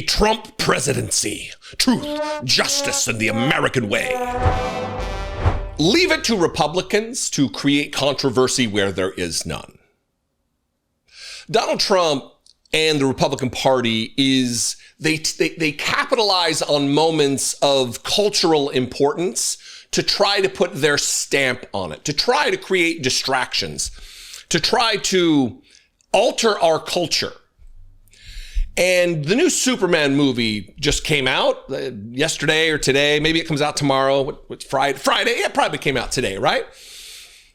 Trump presidency. Truth, justice, and the American way. Leave it to Republicans to create controversy where there is none. Donald Trump and the Republican Party they capitalize on moments of cultural importance to try to put their stamp on it, to try to create distractions, to try to alter our culture. And the new Superman movie just came out yesterday or today. Maybe it comes out tomorrow. What's Friday? Friday. It probably came out today, right?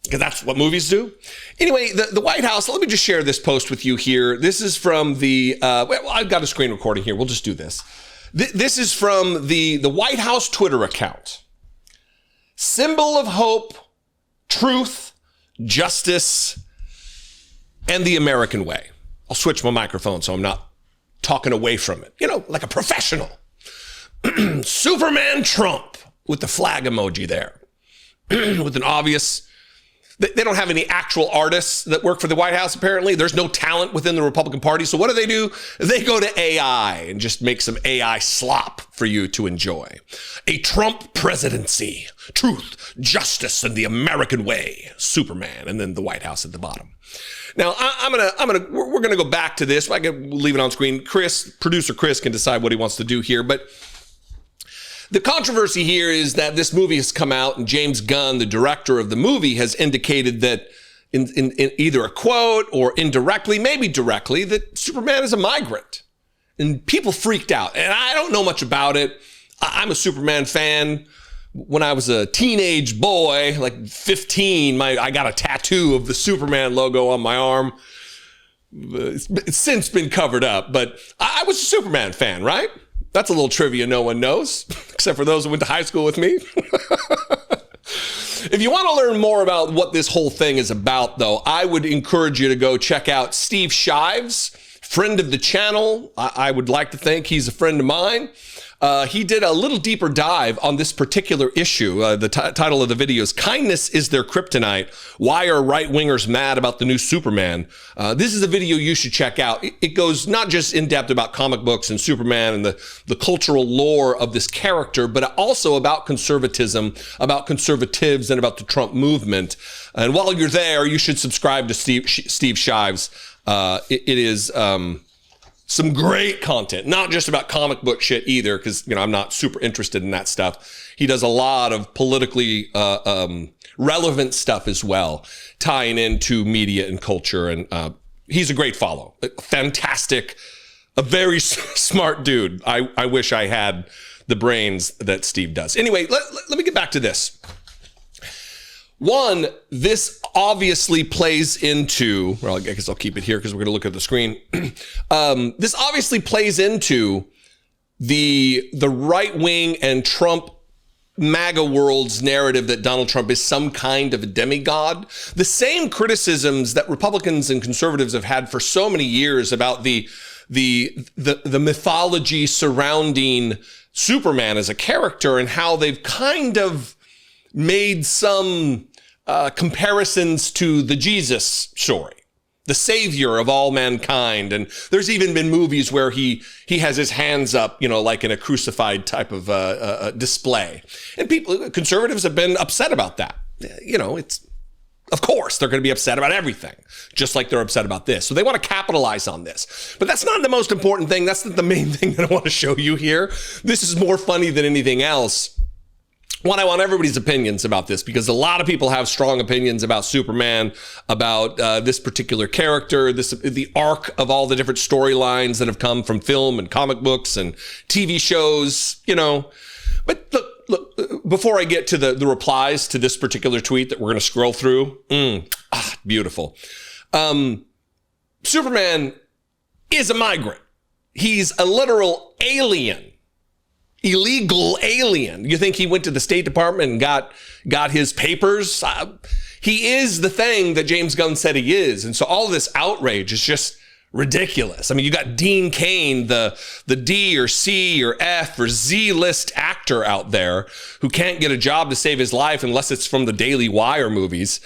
Because that's what movies do. Anyway, the White House, let me just share this post with you here. This is from well, I've got a screen recording here. We'll just do this. This is from the White House Twitter account. Symbol of hope, truth, justice, and the American way. I'll switch my microphone so I'm not talking away from it, like a professional. Superman Trump with the flag emoji there, with an obvious, they don't have any actual artists that work for the White House, apparently. There's no talent within the Republican Party. So what do? They go to AI and just make some AI slop for you to enjoy. A Trump presidency, truth, justice, and the American way, Superman, and then the White House at the bottom. Now, we're gonna go back to this. I can leave it on screen. Producer Chris can decide what he wants to do here. But the controversy here is that this movie has come out, and James Gunn, the director of the movie, has indicated that in either a quote or indirectly, maybe directly, that Superman is a migrant. And people freaked out. And I don't know much about it. I'm a Superman fan. When I was a teenage boy, like 15, I got a tattoo of the Superman logo on my arm. It's since been covered up, but I was a Superman fan, right? That's a little trivia no one knows, except for those who went to high school with me. If you want to learn more about what this whole thing is about, though, I would encourage you to go check out Steve Shives, friend of the channel. I would like to think he's a friend of mine. He did a little deeper dive on this particular issue. The title of the video is Kindness is Their Kryptonite. Why are right-wingers mad about the new Superman? This is a video you should check out. It goes not just in depth about comic books and Superman and the cultural lore of this character, but also about conservatism, about conservatives, and about the Trump movement. And while you're there, you should subscribe to Steve Shives. It is some great content, not just about comic book shit either, because I'm not super interested in that stuff. He does a lot of politically relevant stuff as well, tying into media and culture, and he's a great follow. Fantastic, a very smart dude. I wish I had the brains that Steve does. Anyway, let me get back to this. One, this obviously plays into, well, I guess I'll keep it here because we're going to look at the screen. This obviously plays into the right wing and Trump MAGA world's narrative that Donald Trump is some kind of a demigod. The same criticisms that Republicans and conservatives have had for so many years about the mythology surrounding Superman as a character, and how they've kind of made some comparisons to the Jesus story, the savior of all mankind. And there's even been movies where he has his hands up, like in a crucified type of display. And conservatives have been upset about that. It's, of course, they're going to be upset about everything, just like they're upset about this. So they want to capitalize on this. But that's not the most important thing. That's not the main thing that I want to show you here. This is more funny than anything else. I want everybody's opinions about this, because a lot of people have strong opinions about Superman, about this particular character, the arc of all the different storylines that have come from film and comic books and TV shows, But look, before I get to the replies to this particular tweet that we're going to scroll through, beautiful. Superman is a migrant. He's a literal alien. Illegal alien. You think he went to the State Department and got his papers? He is the thing that James Gunn said he is. And so all this outrage is just ridiculous. I mean, you got Dean Cain, the D or C or F or Z list actor out there who can't get a job to save his life unless it's from the Daily Wire movies.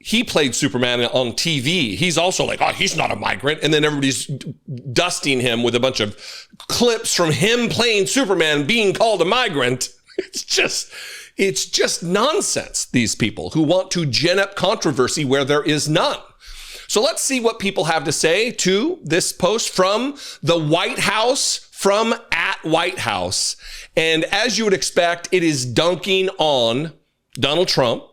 he played Superman on TV. He's also like, oh, he's not a migrant. And then everybody's dusting him with a bunch of clips from him playing Superman being called a migrant. It's just nonsense, these people who want to gin up controversy where there is none. So let's see what people have to say to this post from the White House, from @White-House. And as you would expect, it is dunking on Donald Trump,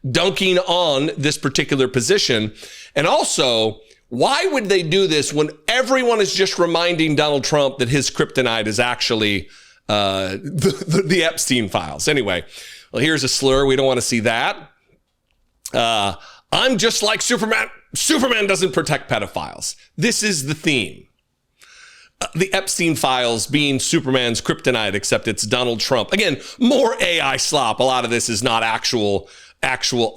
dunking on this particular position. And also, why would they do this when everyone is just reminding Donald Trump that his kryptonite is actually the Epstein files? Anyway, well, here's a slur. We don't want to see that. I'm just like Superman. Superman doesn't protect pedophiles. This is the theme. The Epstein files being Superman's kryptonite, except it's Donald Trump. Again, more AI slop. A lot of this is not actual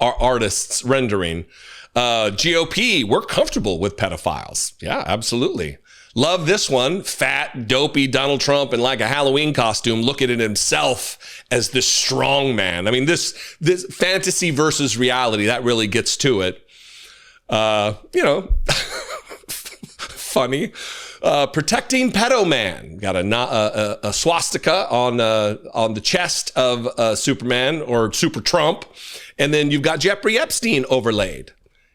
artists rendering. GOP, we're comfortable with pedophiles. Yeah, absolutely. Love this one. Fat, dopey Donald Trump in like a Halloween costume looking at himself as the strong man. I mean, this fantasy versus reality, that really gets to it. Funny. Protecting pedo man. Got a swastika on the chest of Superman or Super Trump. And then you've got Jeffrey Epstein overlaid.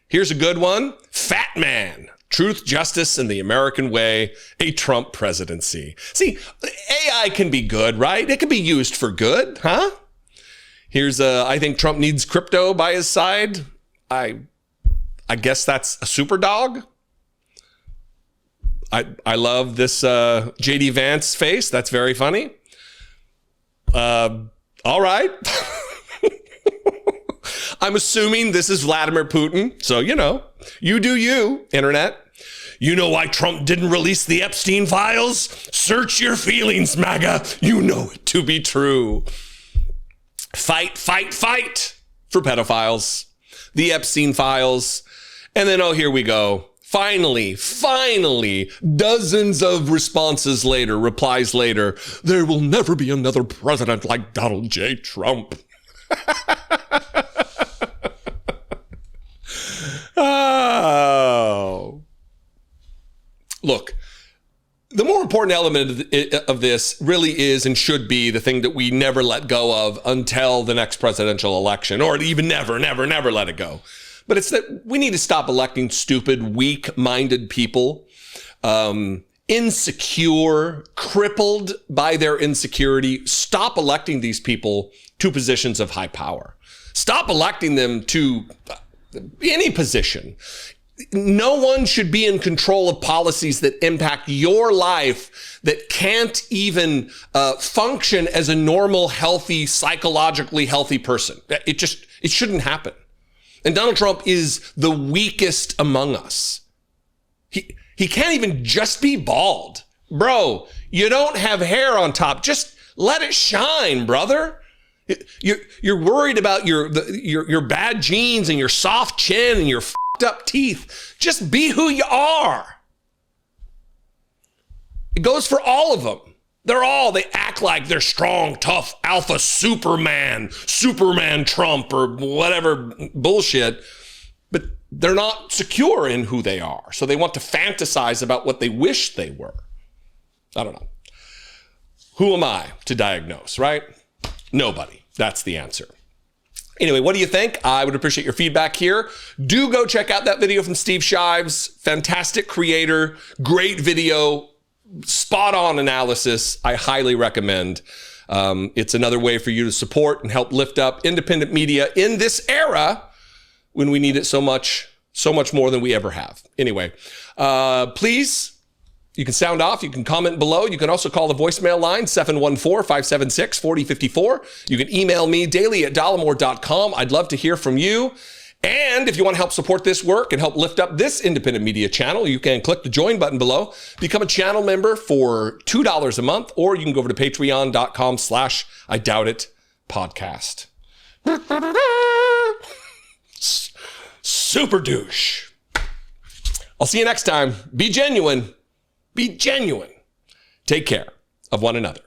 Here's a good one. Fat man. Truth, justice, and the American way, a Trump presidency. See, AI can be good, right? It can be used for good, huh? Here's I think Trump needs crypto by his side. I guess that's a super dog. I love this JD Vance face. That's very funny. All right. I'm assuming this is Vladimir Putin. So, you do you, internet. You know why Trump didn't release the Epstein files? Search your feelings, MAGA. You know it to be true. Fight, fight, fight for pedophiles. The Epstein files. And then, here we go. Finally, dozens of replies later, there will never be another president like Donald J. Trump. Oh. Look, the more important element of this really is and should be the thing that we never let go of until the next presidential election, or even never let it go. But it's that we need to stop electing stupid, weak-minded people, insecure, crippled by their insecurity. Stop electing these people to positions of high power. Stop electing them to any position. No one should be in control of policies that impact your life, that can't even function as a normal, healthy, psychologically healthy person. It shouldn't happen. And Donald Trump is the weakest among us. He can't even just be bald. Bro, you don't have hair on top. Just let it shine, brother. You're worried about your bad genes and your soft chin and your fucked up teeth. Just be who you are. It goes for all of them. They act like they're strong, tough, alpha Superman Trump or whatever bullshit, but they're not secure in who they are. So they want to fantasize about what they wish they were. I don't know. Who am I to diagnose, right? Nobody. That's the answer. Anyway, what do you think? I would appreciate your feedback here. Do go check out that video from Steve Shives. Fantastic creator, great video, spot on analysis. I highly recommend. It's another way for you to support and help lift up independent media in this era when we need it so much more than we ever have. Anyway, please, you can sound off. You can comment below. You can also call the voicemail line, 714-576-4054. You can email me daily@dollemore.com. I'd love to hear from you. And if you want to help support this work and help lift up this independent media channel, you can click the join button below, become a channel member for $2 a month, or you can go over to patreon.com/I doubt it podcast. Super douche. I'll see you next time. Be genuine. Be genuine. Take care of one another.